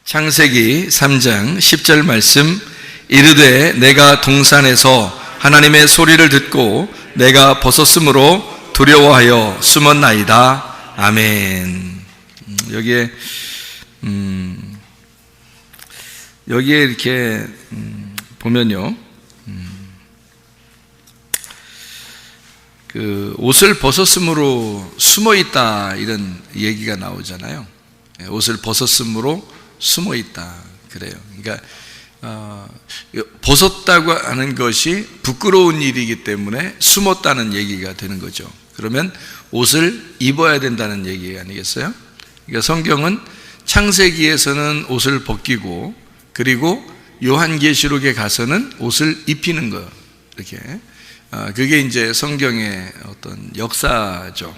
창세기 3장 10절 말씀, 이르되 내가 동산에서 하나님의 소리를 듣고 내가 벗었으므로 두려워하여 숨었나이다. 아멘. 여기에 이렇게 보면요, 그 옷을 벗었으므로 숨어 있다, 이런 얘기가 나오잖아요. 옷을 벗었으므로 숨어 있다, 그래요. 그러니까 벗었다고 하는 것이 부끄러운 일이기 때문에 숨었다는 얘기가 되는 거죠. 그러면 옷을 입어야 된다는 얘기 아니겠어요? 그러니까 성경은 창세기에서는 옷을 벗기고 그리고 요한계시록에 가서는 옷을 입히는 거. 이렇게. 그게 이제 성경의 어떤 역사죠.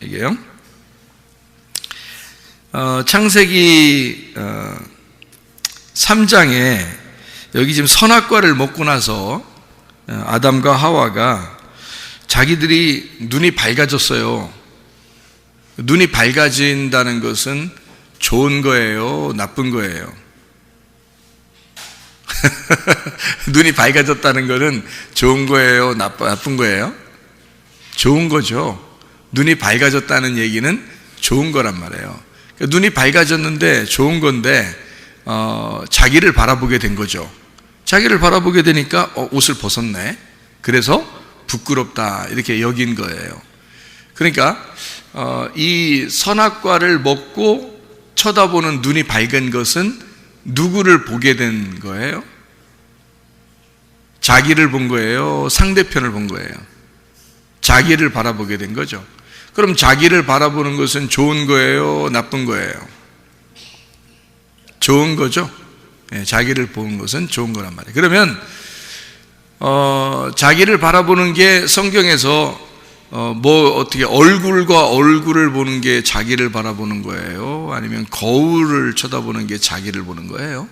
이게요. 창세기 3장에 여기 지금 선악과를 먹고 나서 아담과 하와가 자기들이 눈이 밝아졌어요. 눈이 밝아진다는 것은 좋은 거예요? 나쁜 거예요? 눈이 밝아졌다는 것은 좋은 거예요? 나쁜 거예요? 좋은 거죠. 눈이 밝아졌다는 얘기는 좋은 거란 말이에요. 그러니까 눈이 밝아졌는데 좋은 건데 자기를 바라보게 된 거죠. 자기를 바라보게 되니까 옷을 벗었네. 그래서 부끄럽다 이렇게 여긴 거예요. 그러니까 이 선악과를 먹고 쳐다보는 눈이 밝은 것은 누구를 보게 된 거예요? 자기를 본 거예요? 상대편을 본 거예요? 자기를 바라보게 된 거죠. 그럼 자기를 바라보는 것은 좋은 거예요? 나쁜 거예요? 좋은 거죠. 자기를 보는 것은 좋은 거란 말이에요. 그러면 자기를 바라보는 게 성경에서 어떻게 얼굴과 얼굴을 보는 게 자기를 바라보는 거예요? 아니면 거울을 쳐다보는 게 자기를 보는 거예요?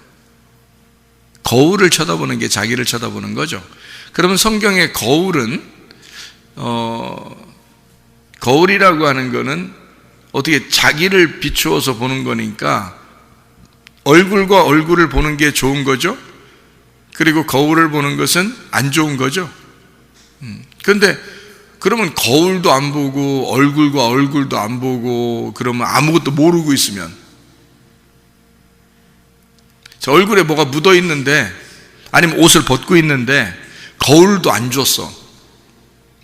거울을 쳐다보는 게 자기를 쳐다보는 거죠. 그러면 성경의 거울은 거울이라고 하는 거는 어떻게 자기를 비추어서 보는 거니까 얼굴과 얼굴을 보는 게 좋은 거죠. 그리고 거울을 보는 것은 안 좋은 거죠. 그런데 그러면 거울도 안 보고 얼굴과 얼굴도 안 보고 그러면 아무것도 모르고 있으면 저 얼굴에 뭐가 묻어 있는데 아니면 옷을 벗고 있는데 거울도 안 줬어.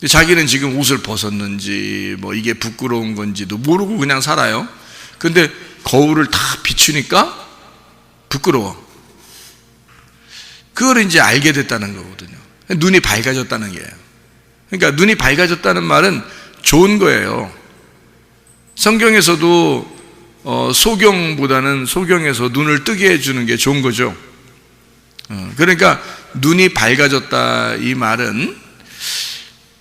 자기는 지금 옷을 벗었는지 뭐 이게 부끄러운 건지도 모르고 그냥 살아요. 근데 거울을 다 비추니까 부끄러워. 그걸 이제 알게 됐다는 거거든요. 눈이 밝아졌다는 거예요. 그러니까 눈이 밝아졌다는 말은 좋은 거예요. 성경에서도 소경보다는 소경에서 눈을 뜨게 해주는 게 좋은 거죠. 그러니까 눈이 밝아졌다 이 말은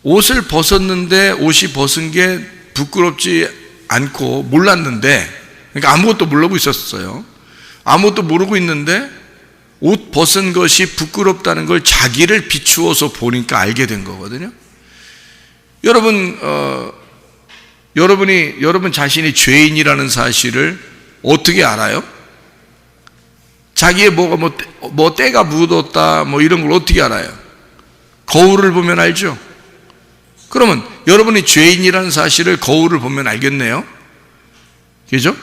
옷을 벗었는데 옷이 벗은 게 부끄럽지 않고 몰랐는데, 그러니까 아무것도 모르고 있었어요. 아무것도 모르고 있는데 옷 벗은 것이 부끄럽다는 걸 자기를 비추어서 보니까 알게 된 거거든요. 여러분 자신이 죄인이라는 사실을 어떻게 알아요? 자기의 뭐가 때가 묻었다 뭐 이런 걸 어떻게 알아요? 거울을 보면 알죠? 그러면 여러분이 죄인이라는 사실을 거울을 보면 알겠네요. 그죠?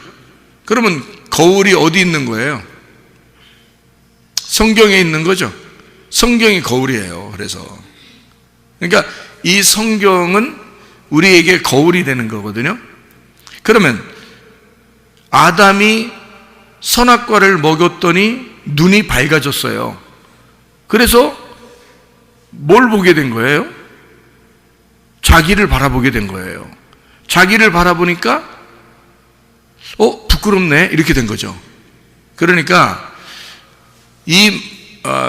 그러면 거울이 어디 있는 거예요? 성경에 있는 거죠. 성경이 거울이에요. 그러니까 이 성경은 우리에게 거울이 되는 거거든요. 그러면 아담이 선악과를 먹였더니 눈이 밝아졌어요. 그래서 뭘 보게 된 거예요? 자기를 바라보게 된 거예요. 자기를 바라보니까 부끄럽네 이렇게 된 거죠. 그러니까 이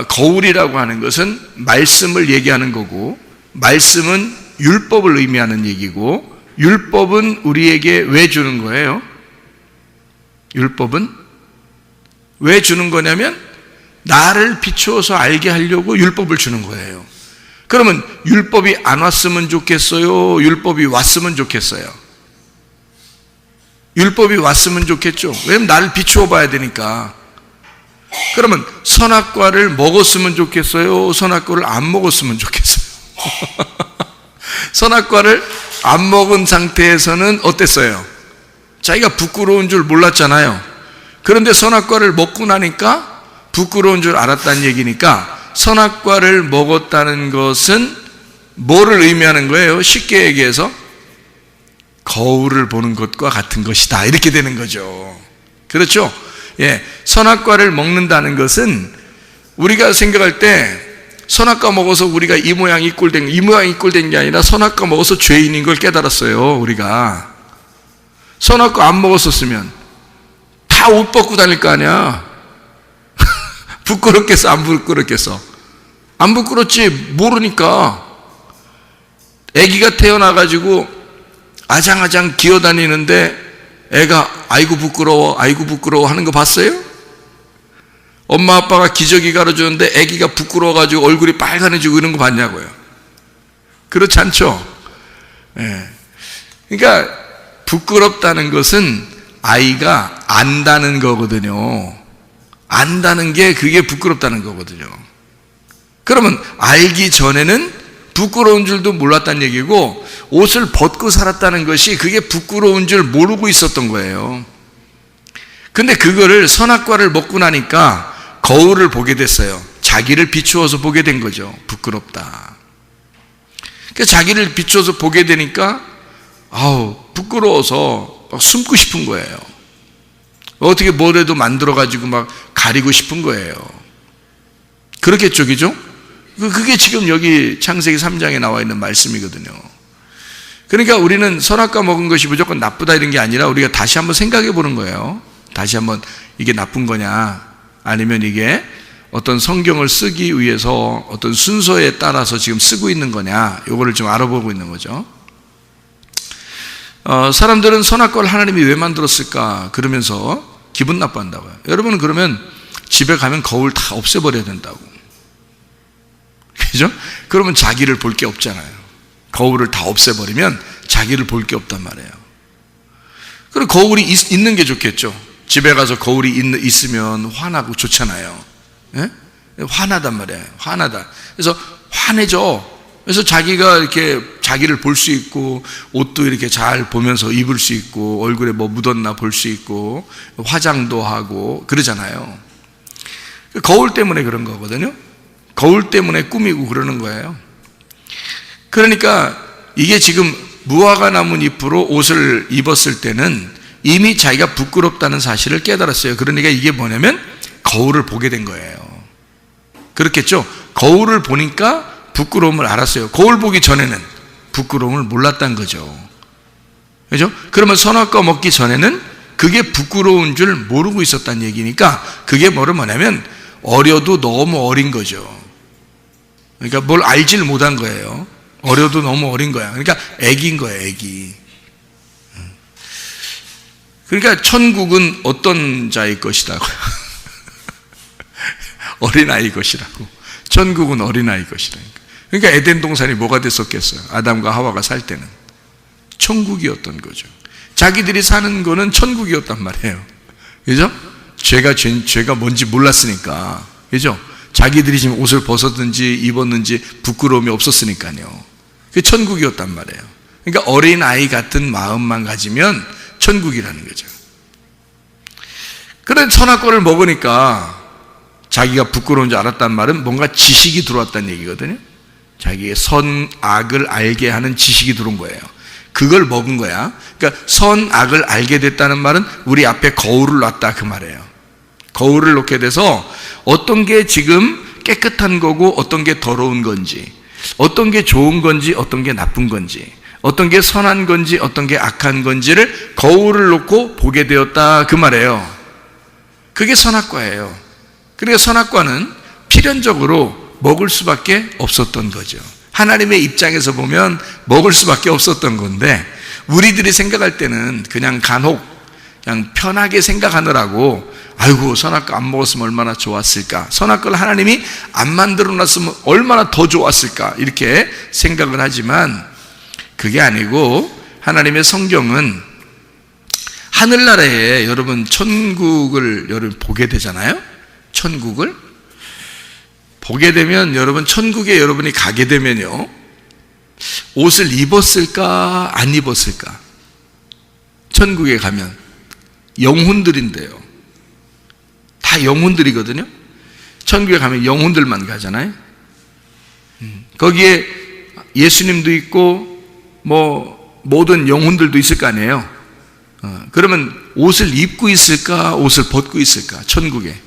거울이라고 하는 것은 말씀을 얘기하는 거고, 말씀은 율법을 의미하는 얘기고, 율법은 우리에게 왜 주는 거예요? 율법은 왜 주는 거냐면 나를 비추어서 알게 하려고 율법을 주는 거예요. 그러면 율법이 안 왔으면 좋겠어요? 율법이 왔으면 좋겠어요? 율법이 왔으면 좋겠죠. 왜냐면 나를 비추어 봐야 되니까. 그러면 선악과를 먹었으면 좋겠어요? 선악과를 안 먹었으면 좋겠어요? 선악과를 안 먹은 상태에서는 어땠어요? 자기가 부끄러운 줄 몰랐잖아요. 그런데 선악과를 먹고 나니까 부끄러운 줄 알았다는 얘기니까 선악과를 먹었다는 것은 뭐를 의미하는 거예요? 쉽게 얘기해서 거울을 보는 것과 같은 것이다 이렇게 되는 거죠. 그렇죠? 예, 선악과를 먹는다는 것은 우리가 생각할 때 선악과 먹어서 우리가 이 모양 이 꼴 된 게 아니라 선악과 먹어서 죄인인 걸 깨달았어요. 우리가 선악과 안 먹었었으면 다 옷 벗고 다닐 거 아니야. 부끄럽겠어, 안 부끄럽겠어? 안 부끄럽지. 모르니까. 아기가 태어나가지고 아장아장 기어다니는데 애가 아이고 부끄러워, 아이고 부끄러워 하는 거 봤어요? 엄마 아빠가 기저귀 갈아주는데 아기가 부끄러워가지고 얼굴이 빨간해지고 이런 거 봤냐고요? 그렇지 않죠? 예. 그러니까 부끄럽다는 것은 아이가 안다는 거거든요. 안다는 게 그게 부끄럽다는 거거든요. 그러면 알기 전에는 부끄러운 줄도 몰랐다는 얘기고, 옷을 벗고 살았다는 것이 그게 부끄러운 줄 모르고 있었던 거예요. 근데 그거를 선악과를 먹고 나니까 거울을 보게 됐어요. 자기를 비추어서 보게 된 거죠. 부끄럽다. 그러니까 자기를 비추어서 보게 되니까 부끄러워서 막 숨고 싶은 거예요. 어떻게 뭐라도 만들어가지고 막 가리고 싶은 거예요. 그렇겠죠, 그죠? 그게 지금 여기 창세기 3장에 나와 있는 말씀이거든요. 그러니까 우리는 선악과 먹은 것이 무조건 나쁘다 이런 게 아니라 우리가 다시 한번 생각해 보는 거예요. 다시 한번 이게 나쁜 거냐, 아니면 이게 어떤 성경을 쓰기 위해서 어떤 순서에 따라서 지금 쓰고 있는 거냐, 이거를 좀 알아보고 있는 거죠. 사람들은 선악과를 하나님이 왜 만들었을까 그러면서 기분 나빠한다고요. 여러분은 그러면 집에 가면 거울 다 없애버려야 된다고. 그죠? 그러면 자기를 볼 게 없잖아요. 거울을 다 없애버리면 자기를 볼 게 없단 말이에요. 그리고 거울이 있는 게 좋겠죠. 집에 가서 거울이 있으면 화나고 좋잖아요. 예? 화나단 말이에요. 화나다. 그래서 화내죠. 그래서 자기가 이렇게 자기를 볼 수 있고, 옷도 이렇게 잘 보면서 입을 수 있고, 얼굴에 뭐 묻었나 볼 수 있고, 화장도 하고 그러잖아요. 거울 때문에 그런 거거든요. 거울 때문에 꾸미고 그러는 거예요. 그러니까 이게 지금 무화과 나무 잎으로 옷을 입었을 때는 이미 자기가 부끄럽다는 사실을 깨달았어요. 그러니까 이게 뭐냐면 거울을 보게 된 거예요. 그렇겠죠? 거울을 보니까 부끄러움을 알았어요. 거울 보기 전에는 부끄러움을 몰랐다는 거죠. 그죠? 그러면 선악과 먹기 전에는 그게 부끄러운 줄 모르고 있었다는 얘기니까, 그게 뭐냐면 어려도 너무 어린 거죠. 그러니까 뭘 알지를 못한 거예요. 어려도 너무 어린 거야. 그러니까 애기인 거예요, 애기. 그러니까 천국은 어떤 자의 것이라고요? 어린아이 것이라고. 천국은 어린아이 것이라니까. 그러니까 에덴 동산이 뭐가 됐었겠어요? 아담과 하와가 살 때는 천국이었던 거죠. 자기들이 사는 거는 천국이었단 말이에요. 그죠? 죄가 뭔지 몰랐으니까. 그죠? 자기들이 지금 옷을 벗었든지 입었는지 부끄러움이 없었으니까요. 그게 천국이었단 말이에요. 그러니까 어린아이 같은 마음만 가지면 천국이라는 거죠. 그런 선악과를 먹으니까 자기가 부끄러운 줄 알았단 말은 뭔가 지식이 들어왔다는 얘기거든요. 자기의 선악을 알게 하는 지식이 들어온 거예요. 그걸 먹은 거야. 그러니까 선악을 알게 됐다는 말은 우리 앞에 거울을 놨다 그 말이에요. 거울을 놓게 돼서 어떤 게 지금 깨끗한 거고 어떤 게 더러운 건지, 어떤 게 좋은 건지 어떤 게 나쁜 건지, 어떤 게 선한 건지 어떤 게 악한 건지를 거울을 놓고 보게 되었다 그 말이에요. 그게 선악과예요. 그러니까 선악과는 필연적으로 먹을 수밖에 없었던 거죠. 하나님의 입장에서 보면 먹을 수밖에 없었던 건데, 우리들이 생각할 때는 그냥 간혹 그냥 편하게 생각하느라고 아이고 선악과 안 먹었으면 얼마나 좋았을까, 선악과를 하나님이 안 만들어 놨으면 얼마나 더 좋았을까, 이렇게 생각을 하지만 그게 아니고, 하나님의 성경은 하늘나라에 여러분 천국을 여러분 보게 되잖아요. 천국을 보게 되면 여러분 천국에 여러분이 가게 되면요, 옷을 입었을까 안 입었을까? 천국에 가면 영혼들인데요, 다 영혼들이거든요. 천국에 가면 영혼들만 가잖아요. 거기에 예수님도 있고 뭐 모든 영혼들도 있을 거 아니에요. 그러면 옷을 입고 있을까 옷을 벗고 있을까? 천국에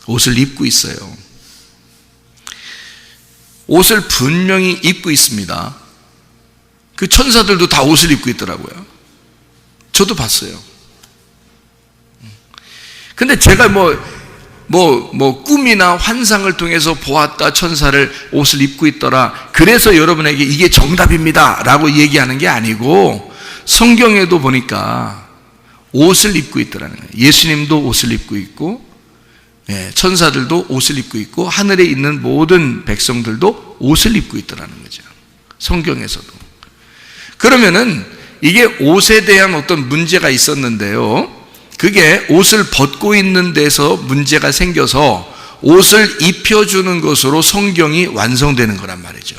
옷을 입고 있어요. 옷을 분명히 입고 있습니다. 그 천사들도 다 옷을 입고 있더라고요. 저도 봤어요. 근데 제가 뭐 꿈이나 환상을 통해서 보았다, 천사를 옷을 입고 있더라, 그래서 여러분에게 이게 정답입니다 라고 얘기하는 게 아니고, 성경에도 보니까 옷을 입고 있더라는 거예요. 예수님도 옷을 입고 있고, 천사들도 옷을 입고 있고, 하늘에 있는 모든 백성들도 옷을 입고 있더라는 거죠, 성경에서도. 그러면은 이게 옷에 대한 어떤 문제가 있었는데요, 그게 옷을 벗고 있는 데서 문제가 생겨서 옷을 입혀주는 것으로 성경이 완성되는 거란 말이죠.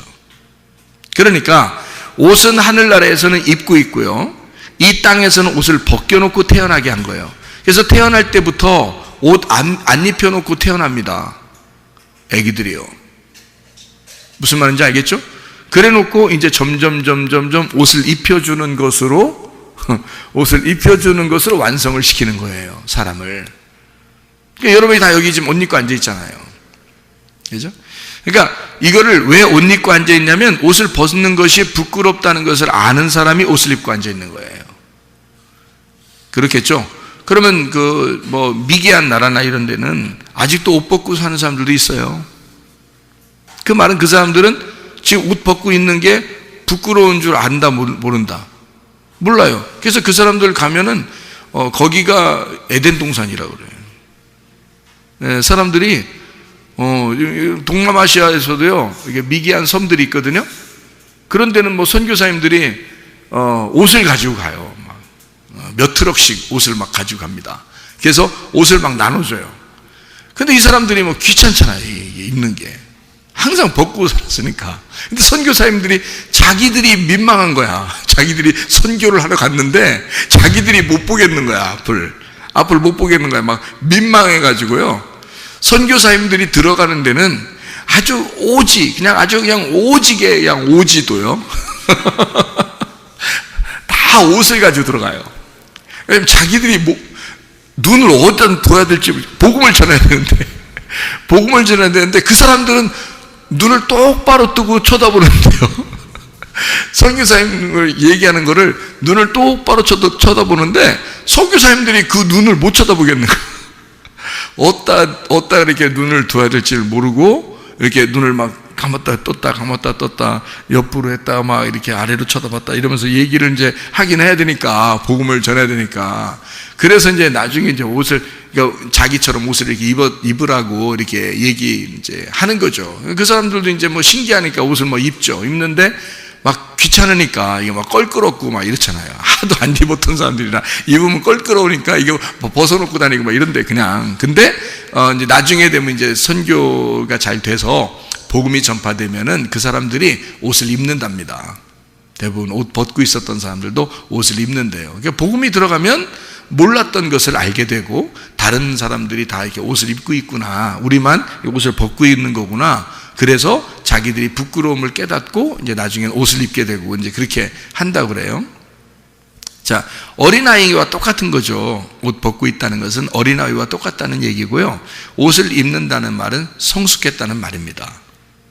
그러니까 옷은 하늘나라에서는 입고 있고요, 이 땅에서는 옷을 벗겨놓고 태어나게 한 거예요. 그래서 태어날 때부터 옷 안 입혀놓고 태어납니다, 애기들이요. 무슨 말인지 알겠죠? 그래 놓고 이제 점점 옷을 입혀주는 것으로 완성을 시키는 거예요, 사람을. 그러니까 여러분이 다 여기 지금 옷 입고 앉아 있잖아요, 그죠? 그러니까 이거를 왜 옷 입고 앉아 있냐면, 옷을 벗는 것이 부끄럽다는 것을 아는 사람이 옷을 입고 앉아 있는 거예요. 그렇겠죠? 그러면 미개한 나라나 이런 데는 아직도 옷 벗고 사는 사람들도 있어요. 그 말은 그 사람들은 지금 옷 벗고 있는 게 부끄러운 줄 안다, 모른다? 몰라요. 그래서 그 사람들 가면은 거기가 에덴 동산이라고 그래요. 네, 사람들이 동남아시아에서도요, 이게 미개한 섬들이 있거든요. 그런 데는 선교사님들이 옷을 가지고 가요. 몇 트럭씩 옷을 막 가지고 갑니다. 그래서 옷을 막 나눠줘요. 근데 이 사람들이 귀찮잖아요, 입는 게. 항상 벗고 살았으니까. 근데 선교사님들이 자기들이 민망한 거야. 자기들이 선교를 하러 갔는데 자기들이 못 보겠는 거야, 앞을 못 보겠는 거야. 막 민망해가지고요, 선교사님들이 들어가는 데는 아주 오지게 그냥 오지도요 다 옷을 가지고 들어가요. 왜냐면 자기들이 눈을 어디다 둬야 될지, 복음을 전해야 되는데 그 사람들은 눈을 똑바로 뜨고 쳐다보는데요, 선교사님을 얘기하는 거를 눈을 똑바로 쳐다보는데 선교사님들이 그 눈을 못 쳐다보겠는 거예요. 어디다 이렇게 눈을 둬야 될지를 모르고 이렇게 눈을 막 감았다 떴다 옆으로 했다 막 이렇게 아래로 쳐다봤다 이러면서 얘기를 이제 하긴 해야 되니까, 복음을 전해야 되니까. 그래서 이제 나중에 이제 그러니까 자기처럼 옷을 이렇게 입으라고 이렇게 이제 하는 거죠. 그 사람들도 이제 신기하니까 옷을 입는데 막 귀찮으니까 이게 막 껄끄럽고 막 이렇잖아요. 하도 안 입었던 사람들이라 입으면 껄끄러우니까 이게 벗어놓고 다니고 막 이런데 그냥. 근데 이제 나중에 되면 이제 선교가 잘 돼서 복음이 전파되면은 그 사람들이 옷을 입는답니다. 대부분 옷 벗고 있었던 사람들도 옷을 입는데요. 그러니까 복음이 들어가면 몰랐던 것을 알게 되고, 다른 사람들이 다 이렇게 옷을 입고 있구나, 우리만 옷을 벗고 있는 거구나. 그래서 자기들이 부끄러움을 깨닫고 이제 나중에는 옷을 입게 되고 이제 그렇게 한다고 그래요. 자, 어린아이와 똑같은 거죠. 옷 벗고 있다는 것은 어린아이와 똑같다는 얘기고요. 옷을 입는다는 말은 성숙했다는 말입니다.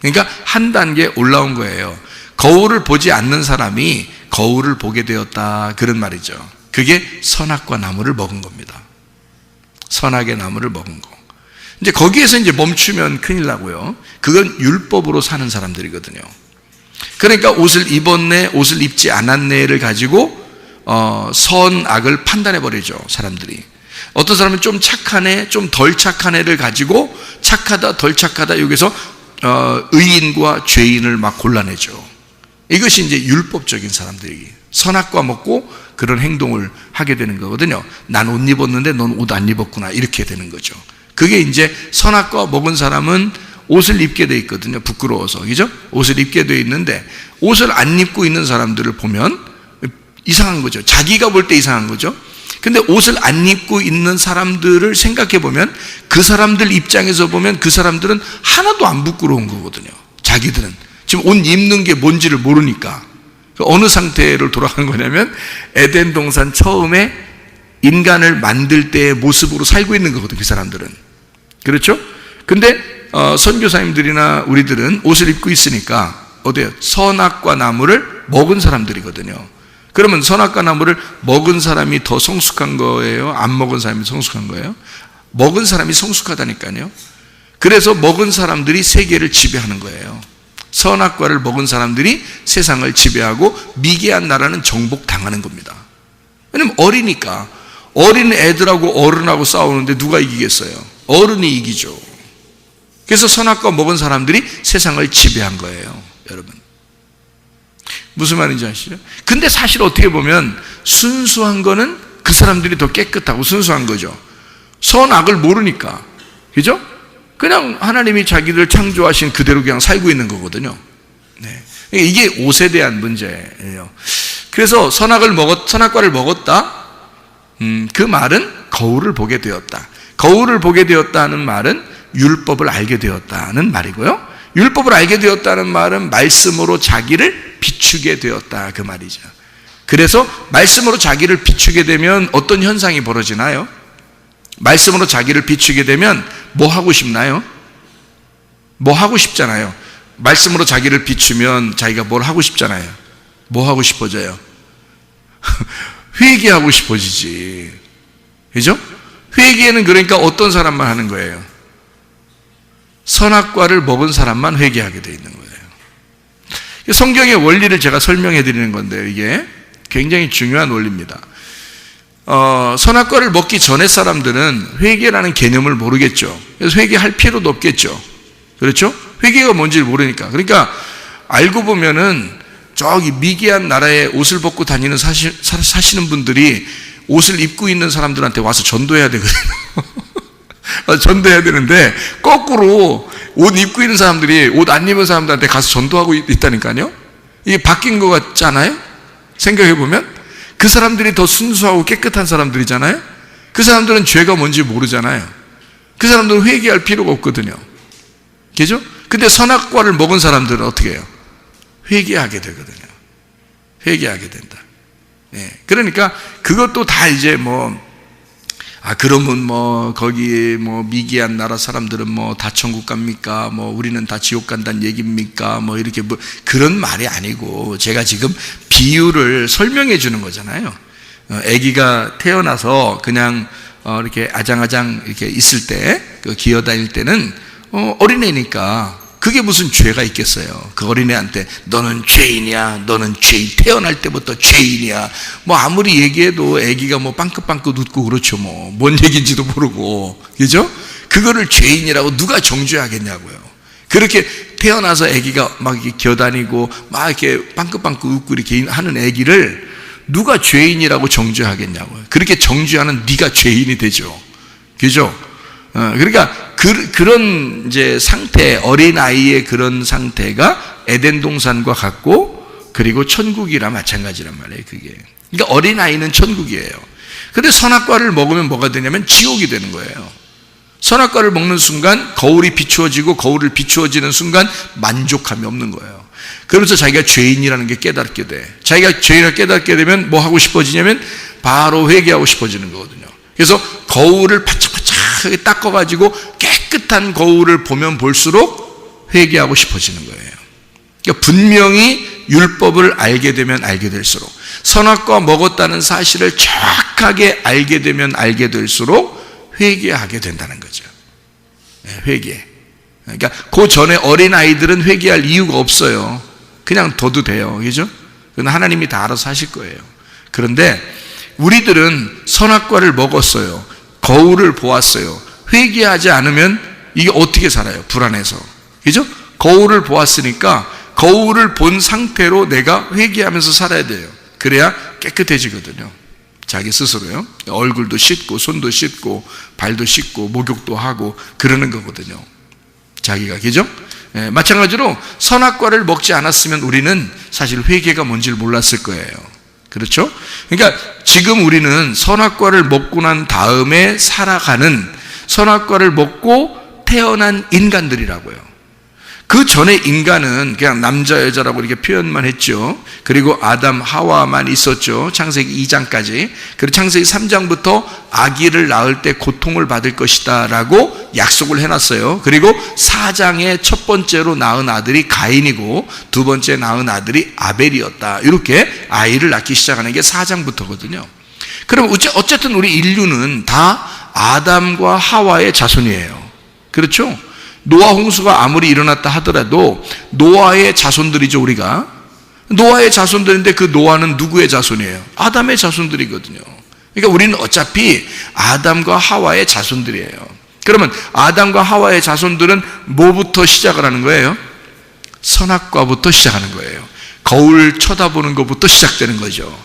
그러니까 한 단계 올라온 거예요. 거울을 보지 않는 사람이 거울을 보게 되었다, 그런 말이죠. 그게 선악과 나무를 먹은 겁니다. 선악의 나무를 먹은 거. 이제 거기에서 이제 멈추면 큰일 나고요. 그건 율법으로 사는 사람들이거든요. 그러니까 옷을 입었네, 옷을 입지 않았네를 가지고 선악을 판단해 버리죠, 사람들이. 어떤 사람은 좀 착하네, 좀 덜 착한 애를 가지고 착하다, 덜 착하다, 여기서 의인과 죄인을 막 골라내죠. 이것이 이제 율법적인 사람들이 선악과 먹고 그런 행동을 하게 되는 거거든요. 난 옷 입었는데 넌 옷 안 입었구나, 이렇게 되는 거죠. 그게 이제 선악과 먹은 사람은 옷을 입게 돼 있거든요. 부끄러워서, 그죠? 옷을 입게 돼 있는데 옷을 안 입고 있는 사람들을 보면 이상한 거죠. 자기가 볼 때 이상한 거죠. 근데 옷을 안 입고 있는 사람들을 생각해 보면, 그 사람들 입장에서 보면 그 사람들은 하나도 안 부끄러운 거거든요. 자기들은 지금 옷 입는 게 뭔지를 모르니까. 어느 상태로 돌아간 거냐면 에덴 동산 처음에 인간을 만들 때의 모습으로 살고 있는 거거든요, 그 사람들은. 그렇죠? 근데 선교사님들이나 우리들은 옷을 입고 있으니까 어때요? 선악과 나무를 먹은 사람들이거든요. 그러면 선악과 나무를 먹은 사람이 더 성숙한 거예요? 안 먹은 사람이 성숙한 거예요? 먹은 사람이 성숙하다니까요. 그래서 먹은 사람들이 세계를 지배하는 거예요. 선악과를 먹은 사람들이 세상을 지배하고 미개한 나라는 정복당하는 겁니다. 왜냐면 어리니까. 어린 애들하고 어른하고 싸우는데 누가 이기겠어요? 어른이 이기죠. 그래서 선악과 먹은 사람들이 세상을 지배한 거예요, 여러분. 무슨 말인지 아시죠? 근데 사실 어떻게 보면 순수한 거는 그 사람들이 더 깨끗하고 순수한 거죠. 선악을 모르니까. 그죠? 그냥 하나님이 자기들 창조하신 그대로 그냥 살고 있는 거거든요. 네. 이게 옷에 대한 문제예요. 그래서 선악과를 먹었다. 그 말은 거울을 보게 되었다. 거울을 보게 되었다는 말은 율법을 알게 되었다는 말이고요. 율법을 알게 되었다는 말은 말씀으로 자기를 비추게 되었다, 그 말이죠. 그래서 말씀으로 자기를 비추게 되면 어떤 현상이 벌어지나요? 말씀으로 자기를 비추게 되면 뭐 하고 싶나요? 뭐 하고 싶잖아요. 말씀으로 자기를 비추면 자기가 뭘 하고 싶잖아요. 뭐 하고 싶어져요? 회개하고 싶어지지. 그죠? 회개는 그러니까 어떤 사람만 하는 거예요? 선악과를 먹은 사람만 회개하게 돼 있는 거예요. 성경의 원리를 제가 설명해 드리는 건데요. 이게 굉장히 중요한 원리입니다. 선악과를 먹기 전에 사람들은 회개라는 개념을 모르겠죠. 그래서 회개할 필요도 없겠죠. 그렇죠? 회개가 뭔지를 모르니까. 그러니까 알고 보면은 저기 미개한 나라에 옷을 벗고 다니는 사시는 분들이 옷을 입고 있는 사람들한테 와서 전도해야 되거든요. 전도해야 되는데 거꾸로 옷 입고 있는 사람들이 옷 안 입은 사람들한테 가서 전도하고 있다니까요. 이게 바뀐 것 같잖아요. 생각해 보면 그 사람들이 더 순수하고 깨끗한 사람들이잖아요. 그 사람들은 죄가 뭔지 모르잖아요. 그 사람들은 회개할 필요가 없거든요. 그죠? 근데 선악과를 먹은 사람들은 어떻게 해요? 회개하게 되거든요. 회개하게 된다. 네. 그러니까 그것도 다 이제 그러면 거기 미개한 나라 사람들은 다 천국 갑니까? 우리는 다 지옥 간다는 얘기입니까? 이렇게 그런 말이 아니고 제가 지금 비유를 설명해 주는 거잖아요. 아기가 태어나서 그냥 이렇게 아장아장 이렇게 있을 때, 기어 다닐 때는 어린애니까 그게 무슨 죄가 있겠어요. 그 어린애한테 너는 죄인이야, 너는 죄인, 태어날 때부터 죄인이야. 아무리 얘기해도 애기가 빵긋빵긋 웃고 그렇죠. 뭔 얘기인지도 모르고, 그죠? 그거를 죄인이라고 누가 정죄하겠냐고요. 그렇게 태어나서 애기가 막 이렇게 기어다니고 막 이렇게 빵긋빵긋 웃고 이렇게 하는 애기를 누가 죄인이라고 정죄하겠냐고요. 그렇게 정죄하는 네가 죄인이 되죠. 그죠? 그러니까 그런 이제 상태, 어린아이의 그런 상태가 에덴 동산과 같고, 그리고 천국이라 마찬가지란 말이에요, 그게. 그러니까 어린아이는 천국이에요. 근데 선악과를 먹으면 뭐가 되냐면 지옥이 되는 거예요. 선악과를 먹는 순간 거울이 비추어지고, 거울을 비추어지는 순간 만족함이 없는 거예요. 그러면서 자기가 죄인이라는 게 깨닫게 돼. 자기가 죄인을 깨닫게 되면 뭐 하고 싶어지냐면 바로 회개하고 싶어지는 거거든요. 그래서 거울을 바짝바짝하게 닦아가지고 깨끗한 거울을 보면 볼수록 회개하고 싶어지는 거예요. 그러니까 분명히 율법을 알게 되면 알게 될수록, 선악과 먹었다는 사실을 정확하게 알게 되면 알게 될수록 회개하게 된다는 거죠. 회개. 그러니까 그 전에 어린아이들은 회개할 이유가 없어요. 그냥 둬도 돼요. 그죠? 그건 하나님이 다 알아서 하실 거예요. 그런데 우리들은 선악과를 먹었어요. 거울을 보았어요. 회개하지 않으면 이게 어떻게 살아요? 불안해서. 그죠? 거울을 보았으니까 거울을 본 상태로 내가 회개하면서 살아야 돼요. 그래야 깨끗해지거든요. 자기 스스로요. 얼굴도 씻고 손도 씻고 발도 씻고 목욕도 하고 그러는 거거든요. 자기가. 그죠? 마찬가지로 선악과를 먹지 않았으면 우리는 사실 회개가 뭔지를 몰랐을 거예요. 그렇죠? 그러니까 지금 우리는 선악과를 먹고 난 다음에 살아가는, 선악과를 먹고 태어난 인간들이라고요. 그 전에 인간은 그냥 남자 여자라고 이렇게 표현만 했죠. 그리고 아담 하와만 있었죠. 창세기 2장까지. 그리고 창세기 3장부터 아기를 낳을 때 고통을 받을 것이다 라고 약속을 해놨어요. 그리고 4장에 첫 번째로 낳은 아들이 가인이고 두 번째 낳은 아들이 아벨이었다. 이렇게 아이를 낳기 시작하는 게 4장부터거든요. 그럼 어쨌든 우리 인류는 다 아담과 하와의 자손이에요. 그렇죠? 노아 홍수가 아무리 일어났다 하더라도 노아의 자손들이죠, 우리가. 노아의 자손들인데 그 노아는 누구의 자손이에요? 아담의 자손들이거든요. 그러니까 우리는 어차피 아담과 하와의 자손들이에요. 그러면 아담과 하와의 자손들은 뭐부터 시작을 하는 거예요? 선악과부터 시작하는 거예요. 거울 쳐다보는 것부터 시작되는 거죠.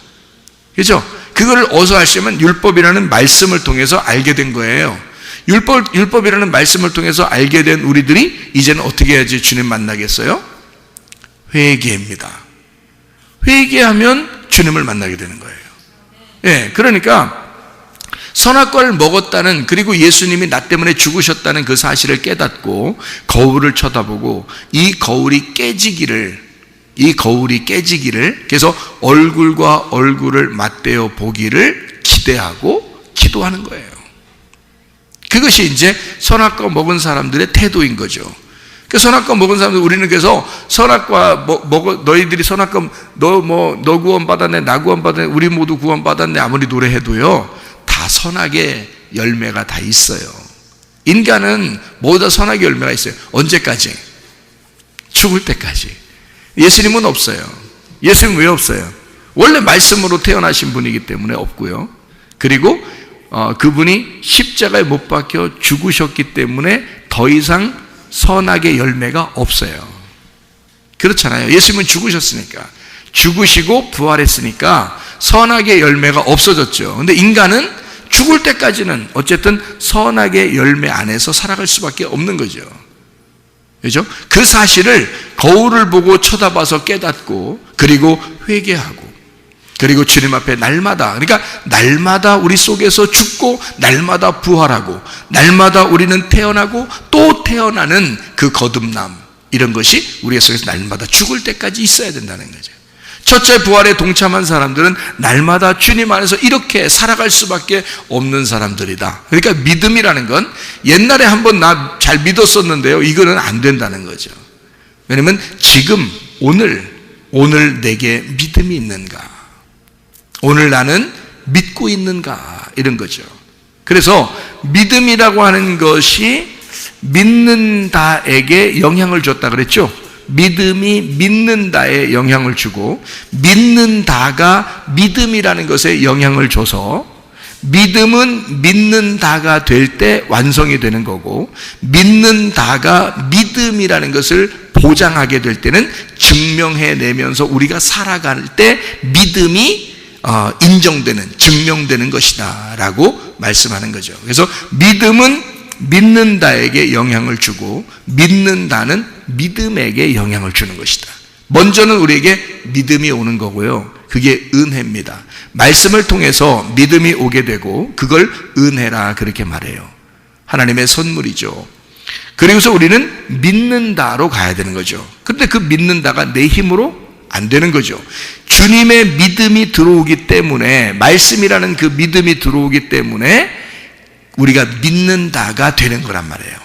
그렇죠? 그걸 어디서 하시면 율법이라는 말씀을 통해서 알게 된 거예요. 율법이라는 말씀을 통해서 알게 된 우리들이 이제는 어떻게 해야지 주님 만나겠어요? 회개입니다. 회개하면 주님을 만나게 되는 거예요. 예, 그러니까 선악과를 먹었다는, 그리고 예수님이 나 때문에 죽으셨다는 그 사실을 깨닫고 거울을 쳐다보고 이 거울이 깨지기를, 그래서 얼굴과 얼굴을 맞대어 보기를 기대하고 기도하는 거예요. 그것이 이제 선악과 먹은 사람들의 태도인 거죠. 그 선악과 먹은 사람들, 우리는 그래서 선악과 너희들이 선악과 너 구원 받았네, 나 구원 받았네, 우리 모두 구원 받았네 아무리 노래해도요, 다 선악의 열매가 다 있어요. 인간은 모두 다 선악의 열매가 있어요. 언제까지? 죽을 때까지. 예수님은 없어요. 예수님 왜 없어요? 원래 말씀으로 태어나신 분이기 때문에 없고요. 그리고 그분이 십자가에 못 박혀 죽으셨기 때문에 더 이상 선악의 열매가 없어요. 그렇잖아요. 예수님은 죽으셨으니까, 죽으시고 부활했으니까 선악의 열매가 없어졌죠. 근데 인간은 죽을 때까지는 어쨌든 선악의 열매 안에서 살아갈 수밖에 없는 거죠. 그렇죠? 그 사실을 거울을 보고 쳐다봐서 깨닫고, 그리고 회개하고, 그리고 주님 앞에 날마다, 그러니까 날마다 우리 속에서 죽고 날마다 부활하고 날마다 우리는 태어나고 또 태어나는 그 거듭남, 이런 것이 우리 속에서 날마다 죽을 때까지 있어야 된다는 거죠. 첫째 부활에 동참한 사람들은 날마다 주님 안에서 이렇게 살아갈 수밖에 없는 사람들이다. 그러니까 믿음이라는 건 옛날에 한번 나 잘 믿었었는데요, 이거는 안 된다는 거죠. 왜냐하면 지금 오늘 내게 믿음이 있는가, 오늘 나는 믿고 있는가, 이런 거죠. 그래서 믿음이라고 하는 것이 믿는다에게 영향을 줬다 그랬죠. 믿음이 믿는다에 영향을 주고, 믿는다가 믿음이라는 것에 영향을 줘서 믿음은 믿는다가 될 때 완성이 되는 거고, 믿는다가 믿음이라는 것을 보장하게 될 때는 증명해내면서 우리가 살아갈 때 믿음이 인정되는, 증명되는 것이다 라고 말씀하는 거죠. 그래서 믿음은 믿는다에게 영향을 주고 믿는다는 믿음에게 영향을 주는 것이다. 먼저는 우리에게 믿음이 오는 거고요, 그게 은혜입니다. 말씀을 통해서 믿음이 오게 되고 그걸 은혜라 그렇게 말해요. 하나님의 선물이죠. 그리고서 우리는 믿는다로 가야 되는 거죠. 그런데 그 믿는다가 내 힘으로 안 되는 거죠. 주님의 믿음이 들어오기 때문에, 말씀이라는 그 믿음이 들어오기 때문에 우리가 믿는다가 되는 거란 말이에요.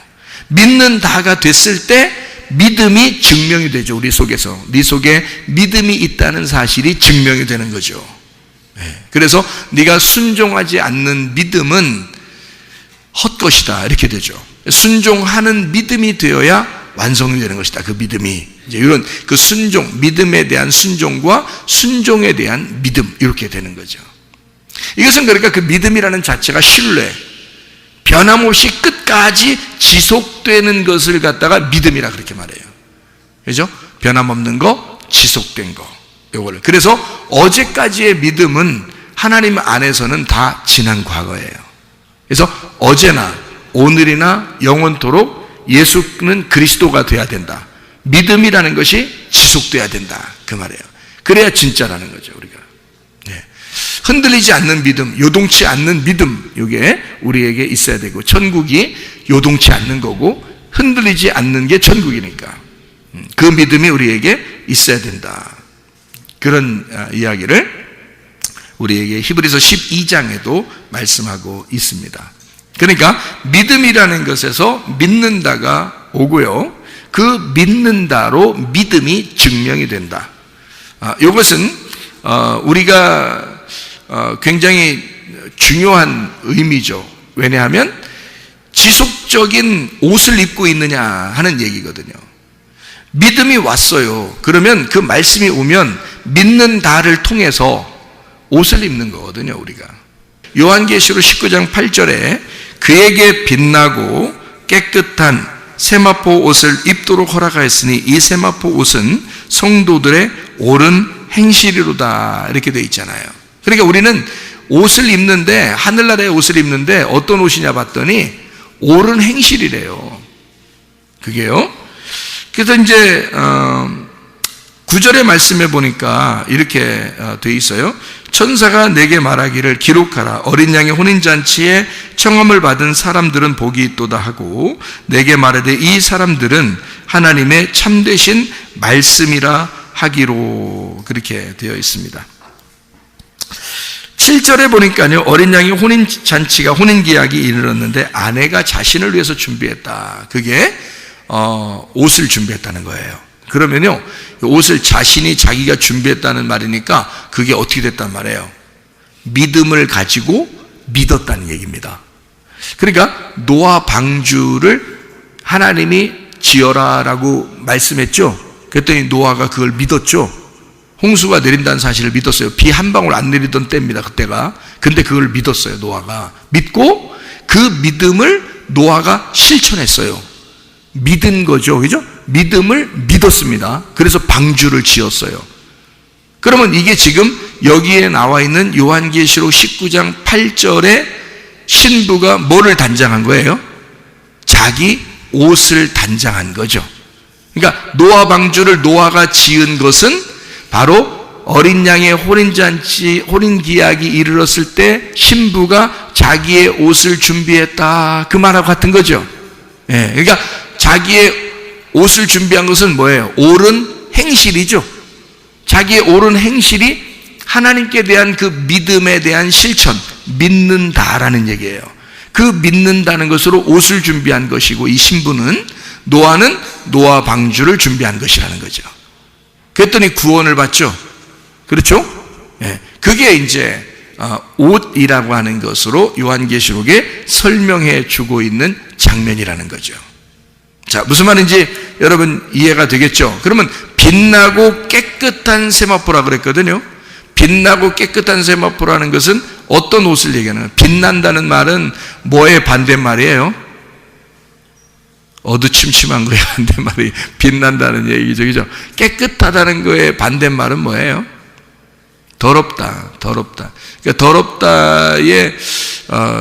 믿는다가 됐을 때 믿음이 증명이 되죠. 우리 속에서, 네 속에 믿음이 있다는 사실이 증명이 되는 거죠. 그래서 네가 순종하지 않는 믿음은 헛것이다, 이렇게 되죠. 순종하는 믿음이 되어야 완성이 되는 것이다. 그 믿음이 이제 이런 그 순종, 믿음에 대한 순종과 순종에 대한 믿음, 이렇게 되는 거죠. 이것은 그러니까 그 믿음이라는 자체가 신뢰, 변함없이 끝까지 지속되는 것을 갖다가 믿음이라 그렇게 말해요. 그죠? 변함없는 거, 지속된 거, 요거를. 그래서 어제까지의 믿음은 하나님 안에서는 다 지난 과거예요. 그래서 어제나 오늘이나 영원토록 예수는 그리스도가 돼야 된다. 믿음이라는 것이 지속돼야 된다, 그 말이에요. 그래야 진짜라는 거죠, 우리가. 흔들리지 않는 믿음, 요동치 않는 믿음, 이게 우리에게 있어야 되고, 천국이 요동치 않는 거고 흔들리지 않는 게 천국이니까 그 믿음이 우리에게 있어야 된다. 그런 이야기를 우리에게 히브리서 12장에도 말씀하고 있습니다. 그러니까 믿음이라는 것에서 믿는다가 오고요, 그 믿는다로 믿음이 증명이 된다. 이것은 우리가 굉장히 중요한 의미죠. 왜냐하면 지속적인 옷을 입고 있느냐 하는 얘기거든요. 믿음이 왔어요. 그러면 그 말씀이 오면 믿는다를 통해서 옷을 입는 거거든요, 우리가. 요한계시록 19장 8절에 그에게 빛나고 깨끗한 세마포 옷을 입도록 허락하였으니 이 세마포 옷은 성도들의 옳은 행실이로다 이렇게 되어 있잖아요. 그러니까 우리는 옷을 입는데, 하늘나라의 옷을 입는데 어떤 옷이냐 봤더니 옳은 행실이래요. 그게요. 그래서 이제 9절의 말씀에 보니까 이렇게 되어 있어요. 천사가 내게 말하기를 기록하라. 어린 양의 혼인잔치에 청함을 받은 사람들은 복이 있도다 하고 내게 말하되 이 사람들은 하나님의 참되신 말씀이라 하기로 그렇게 되어 있습니다. 7절에 보니까요, 어린 양의 혼인잔치가 혼인기약이 이르렀는데 아내가 자신을 위해서 준비했다. 그게 옷을 준비했다는 거예요. 그러면요, 옷을 자신이 자기가 준비했다는 말이니까 그게 어떻게 됐단 말이에요? 믿음을 가지고 믿었다는 얘기입니다. 그러니까 노아 방주를 하나님이 지어라라고 말씀했죠. 그랬더니 노아가 그걸 믿었죠. 홍수가 내린다는 사실을 믿었어요. 비 한 방울 안 내리던 때입니다, 그때가. 근데 그걸 믿었어요, 노아가. 믿고 그 믿음을 노아가 실천했어요. 믿은 거죠, 그죠? 믿음을 믿었습니다. 그래서 방주를 지었어요. 그러면 이게 지금 여기에 나와 있는 요한계시록 19장 8절에 신부가 뭐를 단장한 거예요? 자기 옷을 단장한 거죠. 그러니까 노아 방주를 노아가 지은 것은 바로 어린 양의 혼인잔치, 혼인기약이 이르렀을 때 신부가 자기의 옷을 준비했다. 그 말하고 같은 거죠. 예, 그러니까 자기의 옷을 준비한 것은 뭐예요? 옳은 행실이죠. 자기의 옳은 행실이 하나님께 대한 그 믿음에 대한 실천, 믿는다라는 얘기예요. 그 믿는다는 것으로 옷을 준비한 것이고, 이 신부는, 노아는 노아 방주를 준비한 것이라는 거죠. 그랬더니 구원을 받죠. 그렇죠? 예, 그게 이제 옷이라고 하는 것으로 요한계시록에 설명해 주고 있는 장면이라는 거죠. 자, 무슨 말인지 여러분 이해가 되겠죠? 그러면 빛나고 깨끗한 세마포라 그랬거든요. 빛나고 깨끗한 세마포라는 것은 어떤 옷을 얘기하는 거예요? 빛난다는 말은 뭐의 반대말이에요? 어두침침한 거에 반대말이 빛난다는 얘기죠, 그죠? 깨끗하다는 거에 반대말은 뭐예요? 더럽다, 더럽다. 그러니까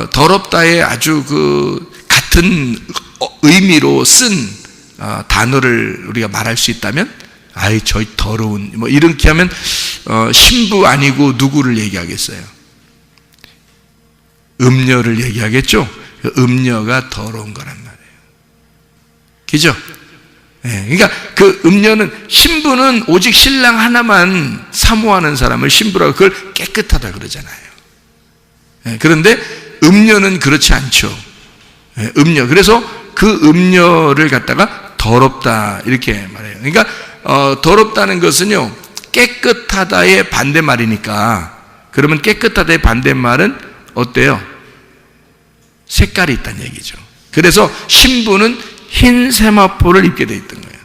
더럽다의 아주 그 같은 의미로 쓴 단어를 우리가 말할 수 있다면, 아이 저 더러운, 뭐 이렇게 하면 신부 아니고 누구를 얘기하겠어요? 음녀를 얘기하겠죠? 음녀가 더러운 거란 말이에요. 그죠? 네, 그러니까 그 음녀는, 신부는 오직 신랑 하나만 사모하는 사람을 신부라고, 그걸 깨끗하다 그러잖아요. 네, 그런데 음녀는 그렇지 않죠. 네, 음녀. 그래서 그 음녀를 갖다가 더럽다 이렇게 말해요. 그러니까 더럽다는 것은요, 깨끗하다의 반대말이니까, 그러면 깨끗하다의 반대말은 어때요? 색깔이 있다는 얘기죠. 그래서 신부는 흰 세마포를 입게 돼 있던 거예요.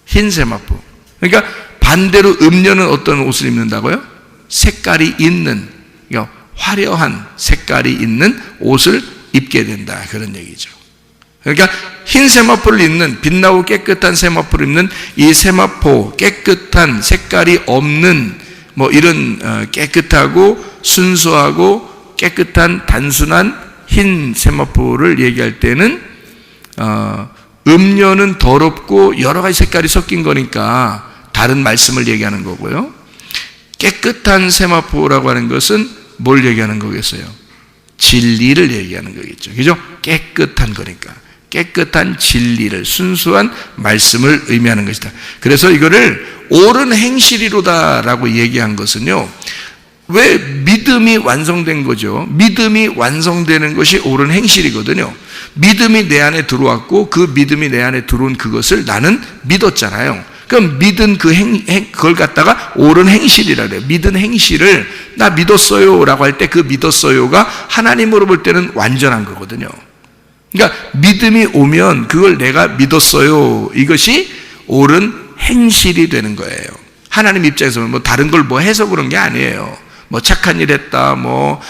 흰 세마포. 그러니까 반대로 음녀는 어떤 옷을 입는다고요? 색깔이 있는, 그러니까 화려한 색깔이 있는 옷을 입게 된다, 그런 얘기죠. 그러니까 흰 세마포를 입는, 빛나고 깨끗한 세마포를 입는 이 세마포, 깨끗한 색깔이 없는 뭐 이런 깨끗하고 순수하고 깨끗한 단순한 흰 세마포를 얘기할 때는 음료는 더럽고 여러 가지 색깔이 섞인 거니까 다른 말씀을 얘기하는 거고요. 깨끗한 세마포라고 하는 것은 뭘 얘기하는 거겠어요? 진리를 얘기하는 거겠죠. 그죠? 깨끗한 거니까. 깨끗한 진리를, 순수한 말씀을 의미하는 것이다. 그래서 이거를 옳은 행실이로다라고 얘기한 것은요, 왜 믿음이 완성된 거죠? 믿음이 완성되는 것이 옳은 행실이거든요. 믿음이 내 안에 들어왔고 그 믿음이 내 안에 들어온 그것을 나는 믿었잖아요. 그럼 믿은 그걸 갖다가 옳은 행실이라 그래요. 믿은 행실을 나 믿었어요 라고 할 때 그 믿었어요가 하나님으로 볼 때는 완전한 거거든요. 그러니까 믿음이 오면 그걸 내가 믿었어요, 이것이 옳은 행실이 되는 거예요. 하나님 입장에서는 뭐 다른 걸 뭐 해서 그런 게 아니에요. 뭐 착한 일 했다, 뭐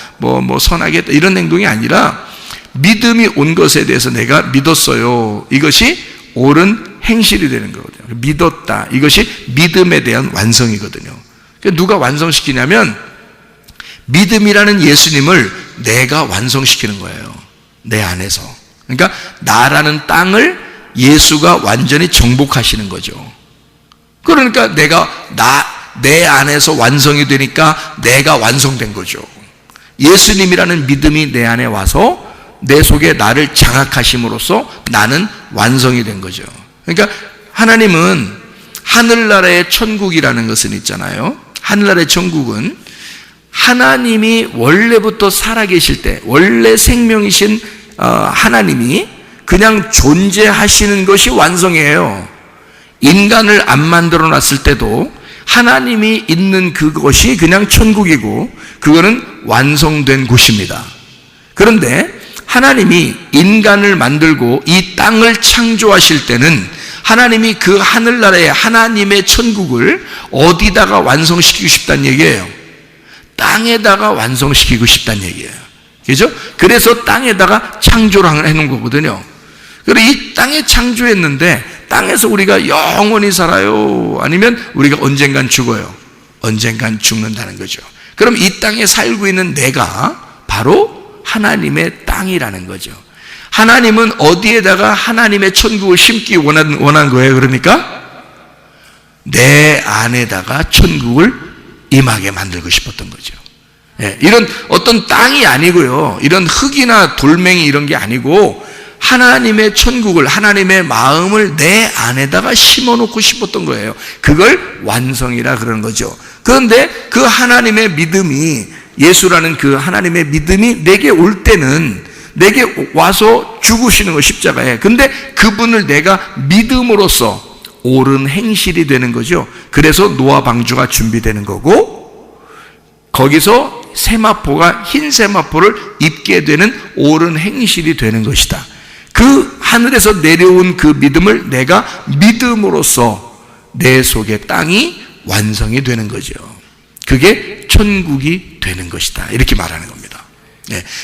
선하게 했다, 이런 행동이 아니라 믿음이 온 것에 대해서 내가 믿었어요, 이것이 옳은 행실이 되는 거거든요. 믿었다, 이것이 믿음에 대한 완성이거든요. 그러니까 누가 완성시키냐면 믿음이라는 예수님을 내가 완성시키는 거예요, 내 안에서. 그러니까 나라는 땅을 예수가 완전히 정복하시는 거죠. 그러니까 내 안에서 완성이 되니까 내가 완성된 거죠. 예수님이라는 믿음이 내 안에 와서 내 속에 나를 장악하심으로써 나는 완성이 된 거죠. 그러니까 하나님은 하늘나라의 천국이라는 것은 있잖아요. 하늘나라의 천국은 하나님이 원래부터 살아계실 때, 원래 생명이신 하나님이 그냥 존재하시는 것이 완성이에요. 인간을 안 만들어 놨을 때도 하나님이 있는 그것이 그냥 천국이고 그거는 완성된 곳입니다. 그런데 하나님이 인간을 만들고 이 땅을 창조하실 때는 하나님이 그 하늘나라의 하나님의 천국을 어디다가 완성시키고 싶다는 얘기예요? 땅에다가 완성시키고 싶다는 얘기예요. 그죠? 그래서 땅에다가 창조를 해놓은 거거든요. 그리고 이 땅에 창조했는데 땅에서 우리가 영원히 살아요? 아니면 우리가 언젠간 죽어요? 언젠간 죽는다는 거죠. 그럼 이 땅에 살고 있는 내가 바로 하나님의 땅이라는 거죠. 하나님은 어디에다가 하나님의 천국을 심기 원한 거예요? 그러니까 내 안에다가 천국을 임하게 만들고 싶었던 거죠. 이런 어떤 땅이 아니고요, 이런 흙이나 돌멩이 이런 게 아니고 하나님의 천국을, 하나님의 마음을 내 안에다가 심어놓고 싶었던 거예요. 그걸 완성이라 그러는 거죠. 그런데 그 하나님의 믿음이, 예수라는 그 하나님의 믿음이 내게 올 때는 내게 와서 죽으시는 거, 십자가에. 근데 그분을 내가 믿음으로써 옳은 행실이 되는 거죠. 그래서 노아 방주가 준비되는 거고, 거기서 세마포가 흰 세마포를 입게 되는 옳은 행실이 되는 것이다. 그 하늘에서 내려온 그 믿음을 내가 믿음으로써 내 속의 땅이 완성이 되는 거죠. 그게 천국이 되는 것이다, 이렇게 말하는 겁니다.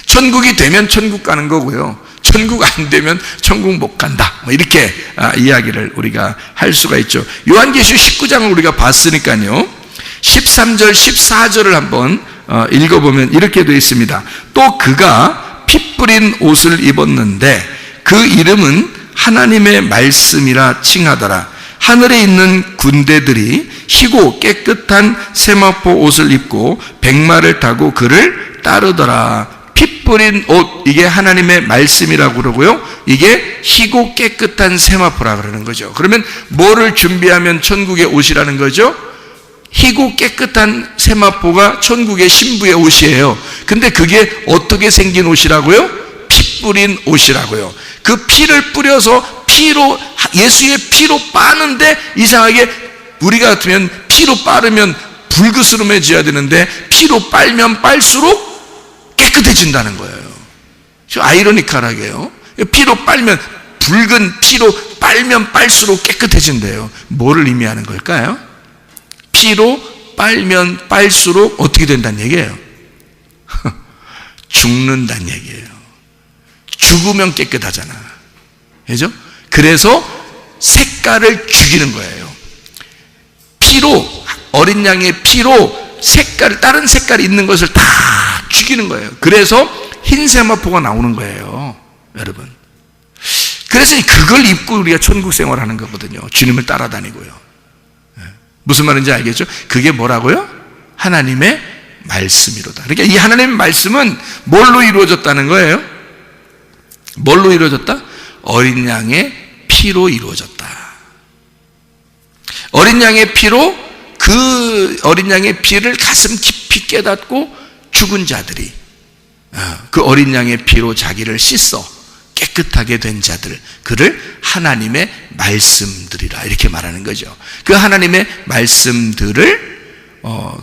천국이 되면 천국 가는 거고요, 천국 안 되면 천국 못 간다, 이렇게 이야기를 우리가 할 수가 있죠. 요한계시록 19장을 우리가 봤으니까요, 13절 14절을 한번 읽어보면 이렇게 되어 있습니다. 또 그가 피 뿌린 옷을 입었는데 그 이름은 하나님의 말씀이라 칭하더라. 하늘에 있는 군대들이 희고 깨끗한 세마포 옷을 입고 백마를 타고 그를 따르더라. 피 뿌린 옷, 이게 하나님의 말씀이라고 그러고요, 이게 희고 깨끗한 세마포라 그러는 거죠. 그러면 뭐를 준비하면 천국의 옷이라는 거죠? 희고 깨끗한 세마포가 천국의 신부의 옷이에요. 근데 그게 어떻게 생긴 옷이라고요? 피 뿌린 옷이라고요. 그 피를 뿌려서 피로, 예수의 피로 빠는데 이상하게 우리 같으면 피로 빠르면 불그스름해져야 되는데 피로 빨면 빨수록 깨끗해진다는 거예요. 아이러니컬하게요. 피로 빨면, 붉은 피로 빨면 빨수록 깨끗해진대요. 뭐를 의미하는 걸까요? 피로 빨면 빨수록 어떻게 된다는 얘기예요? 죽는다는 얘기예요. 죽으면 깨끗하잖아. 그죠? 그래서 색깔을 죽이는 거예요. 피로, 어린 양의 피로 색깔, 다른 색깔이 있는 것을 다 죽이는 거예요. 그래서 흰 세마포가 나오는 거예요, 여러분. 그래서 그걸 입고 우리가 천국 생활하는 거거든요. 주님을 따라다니고요. 무슨 말인지 알겠죠? 그게 뭐라고요? 하나님의 말씀이로다. 그러니까 이 하나님의 말씀은 뭘로 이루어졌다는 거예요? 뭘로 이루어졌다? 어린 양의 피로 이루어졌다. 어린 양의 피로, 그 어린 양의 피를 가슴 깊이 깨닫고 죽은 자들이 그 어린 양의 피로 자기를 씻어 깨끗하게 된 자들, 그를 하나님의 말씀들이라 이렇게 말하는 거죠. 그 하나님의 말씀들을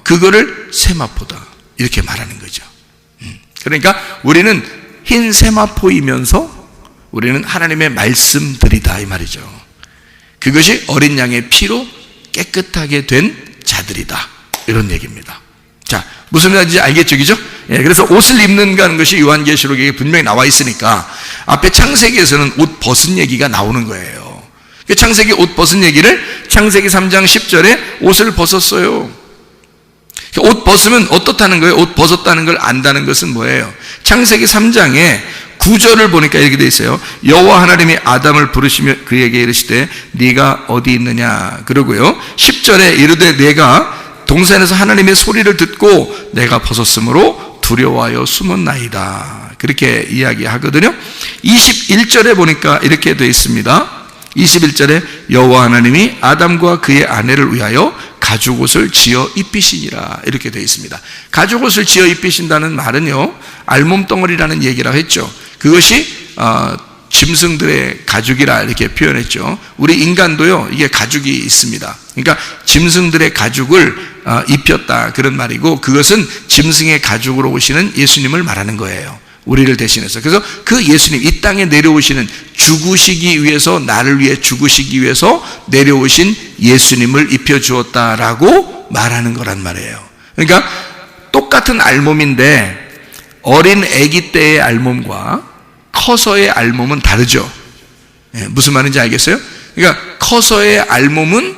그거를 세마포다 이렇게 말하는 거죠. 그러니까 우리는 흰 세마포이면서 우리는 하나님의 말씀들이다 이 말이죠. 그것이 어린 양의 피로 깨끗하게 된 자들이다 이런 얘기입니다. 자, 무슨 말인지 알겠죠, 그죠? 예, 그래서 옷을 입는다는 것이 요한계시록에 분명히 나와 있으니까 앞에 창세기에서는 옷 벗은 얘기가 나오는 거예요. 그 창세기 옷 벗은 얘기를 창세기 3장 10절에 옷을 벗었어요. 옷 벗으면 어떻다는 거예요? 옷 벗었다는 걸 안다는 것은 뭐예요? 창세기 3장에 9절을 보니까 이렇게 돼 있어요. 여호와 하나님이 아담을 부르시며 그에게 이르시되 네가 어디 있느냐 그러고요. 10절에 이르되 내가 동산에서 하나님의 소리를 듣고 내가 벗었으므로 두려워하여 숨었나이다 그렇게 이야기하거든요. 21절에 보니까 이렇게 되어 있습니다. 21절에 여호와 하나님이 아담과 그의 아내를 위하여 가죽옷을 지어 입히시니라 이렇게 되어 있습니다. 가죽옷을 지어 입히신다는 말은요, 알몸덩어리라는 얘기라고 했죠. 그것이 짐승들의 가죽이라 이렇게 표현했죠. 우리 인간도요, 이게 가죽이 있습니다. 그러니까 짐승들의 가죽을 입혔다 그런 말이고, 그것은 짐승의 가죽으로 오시는 예수님을 말하는 거예요. 우리를 대신해서. 그래서 그 예수님, 이 땅에 내려오시는, 죽으시기 위해서, 나를 위해 죽으시기 위해서 내려오신 예수님을 입혀주었다라고 말하는 거란 말이에요. 그러니까 똑같은 알몸인데 어린 아기 때의 알몸과 커서의 알몸은 다르죠. 무슨 말인지 알겠어요? 그러니까 커서의 알몸은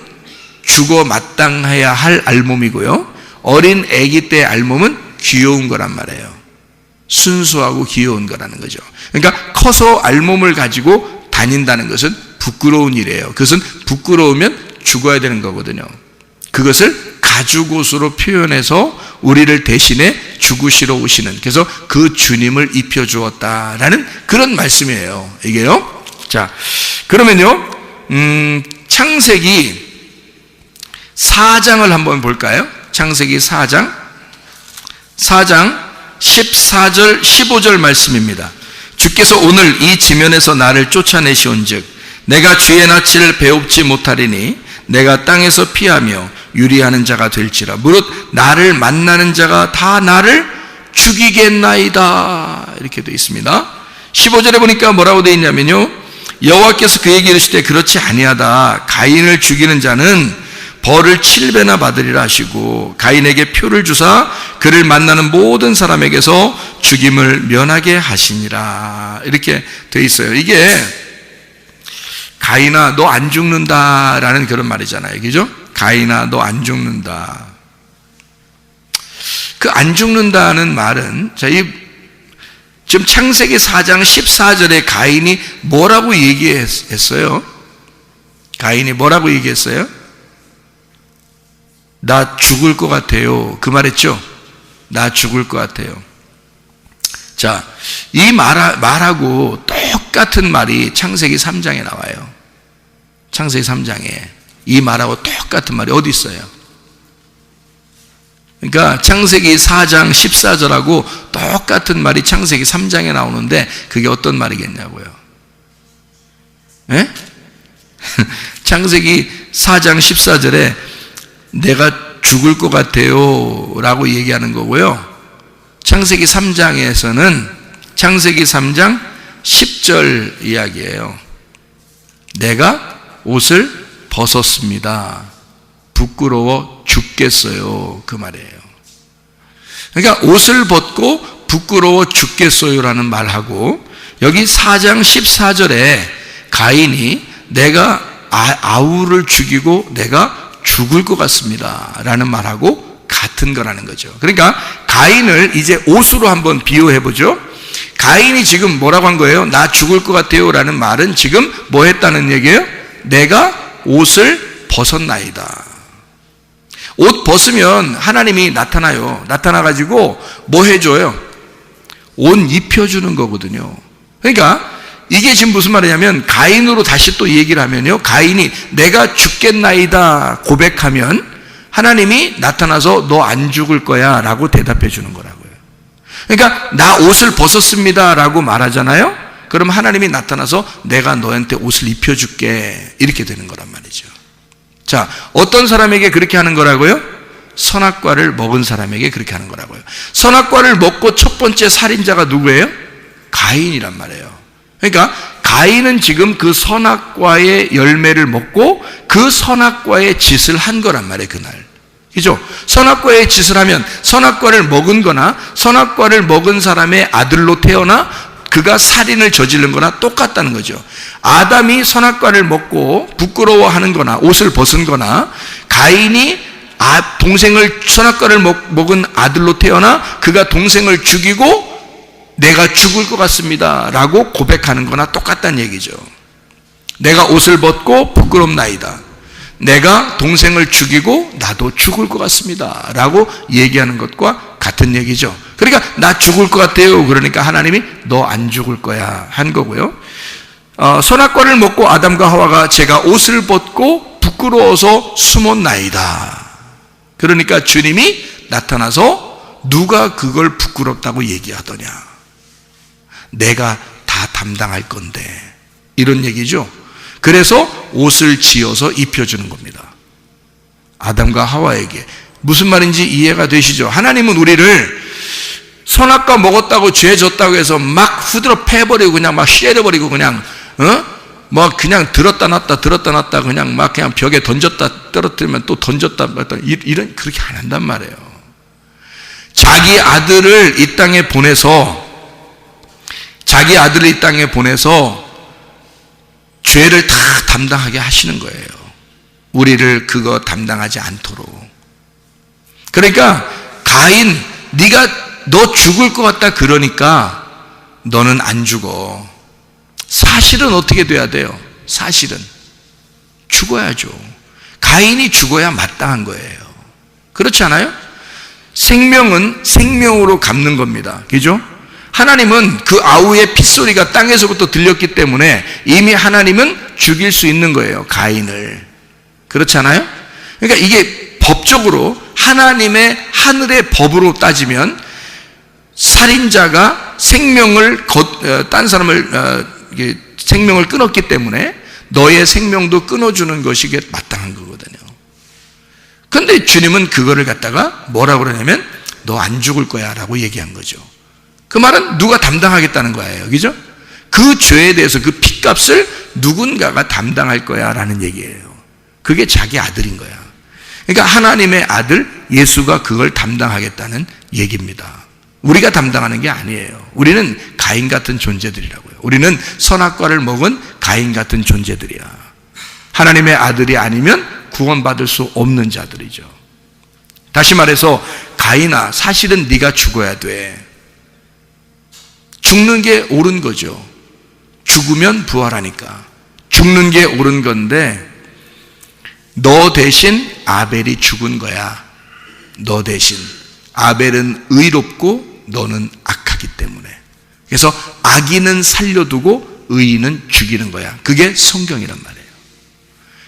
죽어 마땅해야 할 알몸이고요, 어린 아기 때의 알몸은 귀여운 거란 말이에요. 순수하고 귀여운 거라는 거죠. 그러니까 커서 알몸을 가지고 다닌다는 것은 부끄러운 일이에요. 그것은 부끄러우면 죽어야 되는 거거든요. 그것을 가죽옷으로 표현해서 우리를 대신해 죽으시러 오시는, 그래서 그 주님을 입혀주었다라는 그런 말씀이에요, 이게요. 자, 그러면요, 창세기 4장을 한번 볼까요? 창세기 4장 14절 15절 말씀입니다. 주께서 오늘 이 지면에서 나를 쫓아내시온즉 내가 주의 낯을 배웁지 못하리니 내가 땅에서 피하며 유리하는 자가 될지라. 무릇 나를 만나는 자가 다 나를 죽이겠나이다 이렇게 되어 있습니다. 15절에 보니까 뭐라고 되어 있냐면요, 여호와께서 그에게 이르시되 그렇지 아니하다. 가인을 죽이는 자는 벌을 7배나 받으리라 하시고 가인에게 표를 주사 그를 만나는 모든 사람에게서 죽임을 면하게 하시니라 이렇게 되어 있어요. 이게 가인아 너 안 죽는다라는 그런 말이잖아요, 그죠? 가인아 너 안 죽는다. 그 안 죽는다는 말은, 자, 지금 창세기 4장 14절에 가인이 뭐라고 얘기했어요? 가인이 뭐라고 얘기했어요? 나 죽을 것 같아요. 그 말했죠? 나 죽을 것 같아요. 자, 이 말하고 똑같은 말이 창세기 3장에 나와요. 창세기 3장에 이 말하고 똑같은 말이 어디 있어요? 그러니까 창세기 4장 14절하고 똑같은 말이 창세기 3장에 나오는데 그게 어떤 말이겠냐고요? 예? 창세기 4장 14절에 내가 죽을 것 같아요 라고 얘기하는 거고요, 창세기 3장에서는 창세기 3장 10절 이야기예요. 내가 옷을 벗었습니다. 부끄러워 죽겠어요, 그 말이에요. 그러니까 옷을 벗고 부끄러워 죽겠어요라는 말하고, 여기 4장 14절에 가인이 내가 아우를 죽이고 내가 죽을 것 같습니다 라는 말하고 같은 거라는 거죠. 그러니까 가인을 이제 옷으로 한번 비유해 보죠. 가인이 지금 뭐라고 한 거예요? 나 죽을 것 같아요 라는 말은 지금 뭐 했다는 얘기예요? 내가 옷을 벗었나이다. 옷 벗으면 하나님이 나타나요. 나타나가지고 뭐 해줘요? 옷 입혀주는 거거든요. 그러니까 이게 지금 무슨 말이냐면, 가인으로 다시 또 얘기를 하면요, 가인이 내가 죽겠나이다 고백하면 하나님이 나타나서 너 안 죽을 거야 라고 대답해 주는 거라고요. 그러니까 나 옷을 벗었습니다 라고 말하잖아요. 그럼 하나님이 나타나서 내가 너한테 옷을 입혀줄게, 이렇게 되는 거란 말이죠. 자, 어떤 사람에게 그렇게 하는 거라고요? 선악과를 먹은 사람에게 그렇게 하는 거라고요. 선악과를 먹고 첫 번째 살인자가 누구예요? 가인이란 말이에요. 그러니까 가인은 지금 그 선악과의 열매를 먹고 그 선악과의 짓을 한 거란 말이에요, 그날. 그죠? 선악과의 짓을 하면 선악과를 먹은 거나 선악과를 먹은 사람의 아들로 태어나 그가 살인을 저지른 거나 똑같다는 거죠. 아담이 선악과를 먹고 부끄러워하는 거나 옷을 벗은 거나 가인이 동생을 선악과를 먹은 아들로 태어나 그가 동생을 죽이고 내가 죽을 것 같습니다 라고 고백하는 거나 똑같다는 얘기죠. 내가 옷을 벗고 부끄럽나이다, 내가 동생을 죽이고 나도 죽을 것 같습니다 라고 얘기하는 것과 같은 얘기죠. 그러니까 나 죽을 것 같아요. 그러니까 하나님이 너 안 죽을 거야 한 거고요. 선악과를 먹고 아담과 하와가 제가 옷을 벗고 부끄러워서 숨었나이다. 그러니까 주님이 나타나서 누가 그걸 부끄럽다고 얘기하더냐, 내가 다 담당할 건데, 이런 얘기죠. 그래서 옷을 지어서 입혀주는 겁니다. 아담과 하와에게. 무슨 말인지 이해가 되시죠? 하나님은 우리를 선악과 먹었다고 죄 졌다고 해서 막 후드러 패버리고 그냥 막 쉐려버리고 그냥 뭐 그냥 들었다 놨다 그냥 막 그냥 벽에 던졌다 떨어뜨리면 또 던졌다 이런, 그렇게 안 한단 말이에요. 자기 아들을 이 땅에 보내서 죄를 다 담당하게 하시는 거예요. 우리를 그거 담당하지 않도록. 그러니까 가인, 너 죽을 것 같다 그러니까 너는 안 죽어. 사실은 어떻게 돼야 돼요? 사실은 죽어야죠. 가인이 죽어야 마땅한 거예요. 그렇지 않아요? 생명은 생명으로 갚는 겁니다. 그죠? 하나님은 그 아우의 핏소리가 땅에서부터 들렸기 때문에 이미 하나님은 죽일 수 있는 거예요, 가인을. 그렇지 않아요? 그러니까 이게 법적으로 하나님의 하늘의 법으로 따지면 살인자가 딴 사람을 생명을 끊었기 때문에 너의 생명도 끊어주는 것이 마땅한 거거든요. 그런데 주님은 그거를 갖다가 뭐라고 그러냐면 너 안 죽을 거야 라고 얘기한 거죠. 그 말은 누가 담당하겠다는 거예요. 그죠? 그 죄에 대해서 그 핏값을 누군가가 담당할 거야 라는 얘기예요. 그게 자기 아들인 거야. 그러니까 하나님의 아들 예수가 그걸 담당하겠다는 얘기입니다. 우리가 담당하는 게 아니에요. 우리는 가인 같은 존재들이라고요. 우리는 선악과를 먹은 가인 같은 존재들이야. 하나님의 아들이 아니면 구원받을 수 없는 자들이죠. 다시 말해서 가인아, 사실은 네가 죽어야 돼. 죽는 게 옳은 거죠. 죽으면 부활하니까 죽는 게 옳은 건데 너 대신 아벨이 죽은 거야. 너 대신. 아벨은 의롭고 너는 악하기 때문에. 그래서 악인은 살려두고 의인은 죽이는 거야. 그게 성경이란 말이에요.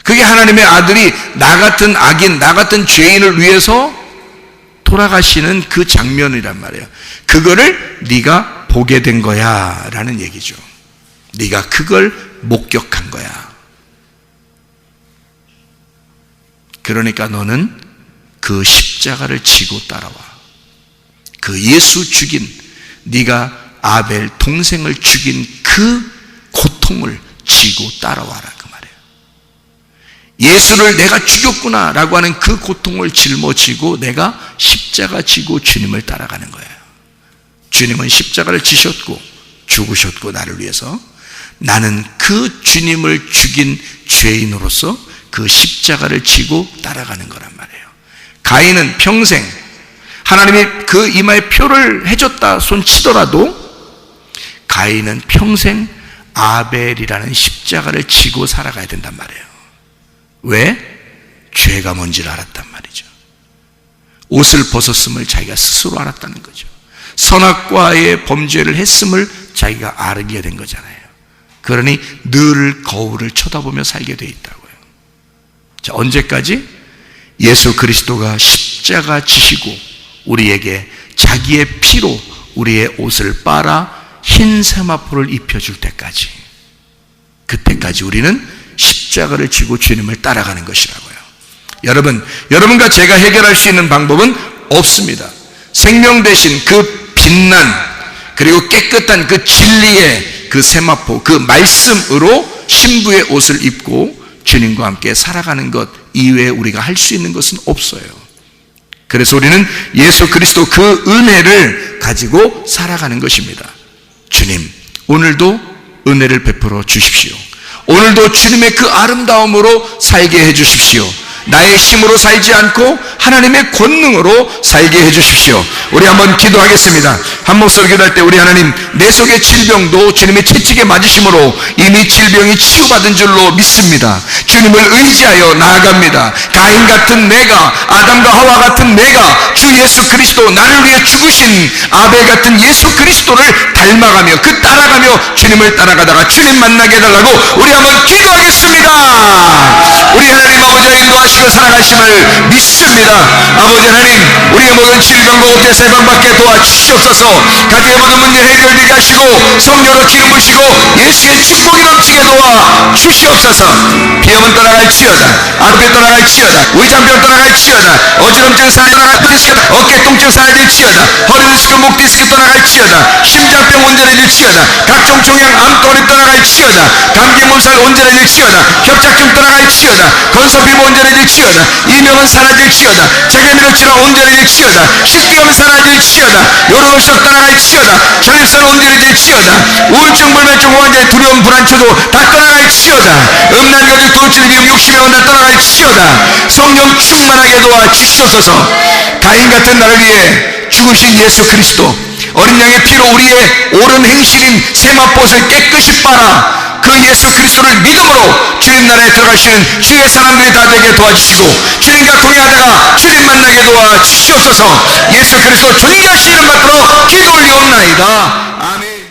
그게 하나님의 아들이 나 같은 악인, 나 같은 죄인을 위해서 돌아가시는 그 장면이란 말이에요. 그거를 네가 보게 된 거야 라는 얘기죠. 네가 그걸 목격한 거야. 그러니까 너는 그 십자가를 지고 따라와. 그 예수 죽인, 네가 아벨 동생을 죽인 그 고통을 지고 따라와라 그 말이에요. 예수를 내가 죽였구나 라고 하는 그 고통을 짊어지고 내가 십자가 지고 주님을 따라가는 거예요. 주님은 십자가를 지셨고 죽으셨고 나를 위해서, 나는 그 주님을 죽인 죄인으로서 그 십자가를 지고 따라가는 거란 말이에요. 가인은 평생 하나님이 그 이마에 표를 해줬다 손 치더라도 가인은 평생 아벨이라는 십자가를 지고 살아가야 된단 말이에요. 왜? 죄가 뭔지를 알았단 말이죠. 옷을 벗었음을 자기가 스스로 알았다는 거죠. 선악과의 범죄를 했음을 자기가 알게 된 거잖아요. 그러니 늘 거울을 쳐다보며 살게 돼 있다고요. 자, 언제까지? 예수 그리스도가 십자가 지시고 우리에게 자기의 피로 우리의 옷을 빨아 흰 세마포를 입혀줄 때까지, 그때까지 우리는 십자가를 지고 주님을 따라가는 것이라고요. 여러분과 제가 해결할 수 있는 방법은 없습니다. 생명 대신 그 빛난 그리고 깨끗한 그 진리의 그 세마포, 그 말씀으로 신부의 옷을 입고 주님과 함께 살아가는 것 이외에 우리가 할 수 있는 것은 없어요. 그래서 우리는 예수 그리스도 그 은혜를 가지고 살아가는 것입니다. 주님, 오늘도 은혜를 베풀어 주십시오. 오늘도 주님의 그 아름다움으로 살게 해 주십시오. 나의 힘으로 살지 않고 하나님의 권능으로 살게 해 주십시오. 우리 한번 기도하겠습니다. 한 목소리 기도할 때, 우리 하나님, 내 속의 질병도 주님의 채찍에 맞으심으로 이미 질병이 치유받은 줄로 믿습니다. 주님을 의지하여 나아갑니다. 가인 같은 내가, 아담과 하와 같은 내가 주 예수 그리스도, 나를 위해 죽으신 아벨 같은 예수 그리스도를 닮아가며 따라가며 주님을 따라가다가 주님 만나게 해달라고 우리 한번 기도하겠습니다. 우리 하나님 아버지가 인도하시고 살아가심을 믿습니다. 아버지 하나님, 우리의 모든 질병과 옥대서 해방받게 도와주시옵소서. 가정의 모든 문제 해결되게 하시고 성령으로 기름 부으시고 예수의 축복이 넘치게 도와주시옵소서. 비염은 떠나갈지어다, 아토피 떠나갈지어다, 위장병 떠나갈지어다, 어지럼증 사라질지어다, 어깨 통증 사라질지어다, 허리 디스크, 목 디스크 떠나갈지어다, 심장병 온전해질지어다, 각종 종양 암덩어리 떠나갈지어다, 감기 몸살 온전해질지어다, 협착증 떠나갈지어다, 건선피부 온전해질지어다, 이명은 사라질지어다, 재개미로 치라 온전해질지어다, 식비염 사라질지어다, 요로노쇼 떠나갈지어다, 전립선 온전해질지어다, 우울증, 불면증, 환자의 두려움, 불안, 초조 다 떠나갈지어다, 음란거주, 도취, 기름, 욕심의 원 다 떠나갈지어다. 성령 충만하게 도와주시옵소서. 가인 같은 나를 위해 죽으신 예수 그리스도, 어린 양의 피로 우리의 옳은 행실인 세마포옷을 깨끗이 빨아 그 예수 그리스도를 믿음으로 주님 나라에 들어가시는 주의 사람들이 다 되게 도와주시고, 주님과 동행하다가 주님 만나게 도와주시옵소서. 예수 그리스도 존귀하신 이름 받들어 기도 올리옵나이다. 아멘.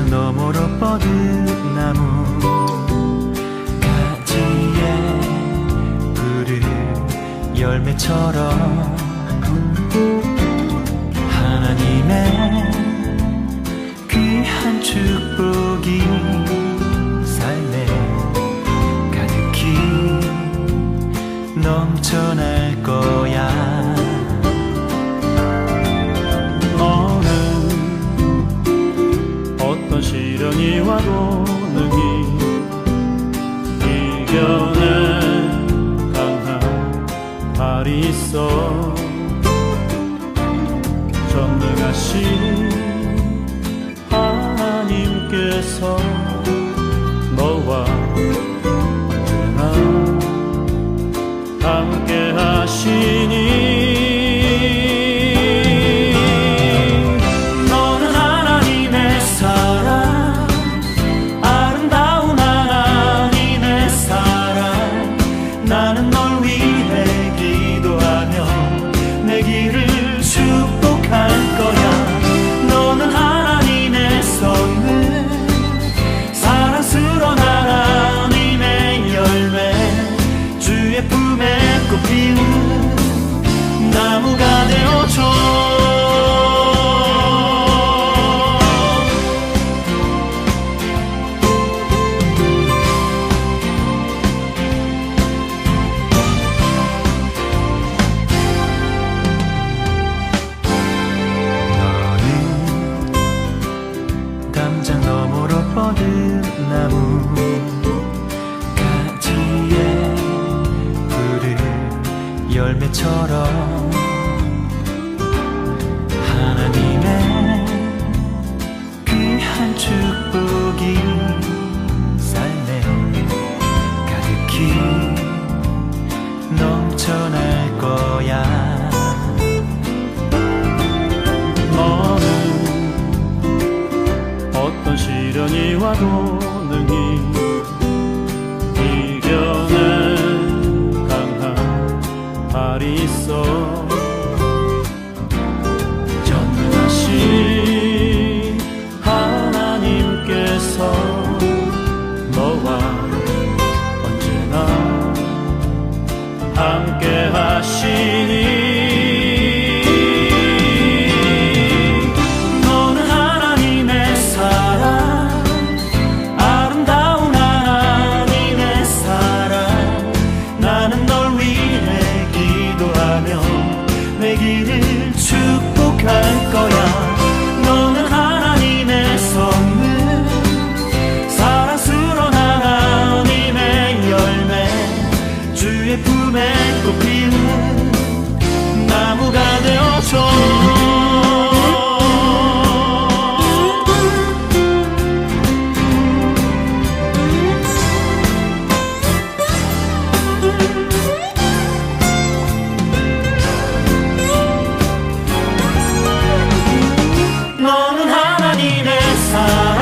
너머로 뻗은 나무 가지에 푸른 열매처럼 하나님의 귀한 축복이 삶에 가득히 넘쳐날 거야. 어떤 시련이 와도 능히 이겨낸 강한 발이 있어. 전능하신 하나님께서 너와 언제나 함께 하시니 나무가 되어줘. 너는 담장 너머로 뻗은 나무 가지에 푸른 열매처럼 하나님의 귀한 축복이 삶에 가득히 넘쳐날 거야. 너는 어떤 시련이 와도 능히 이겨낸 발이 있어. 사랑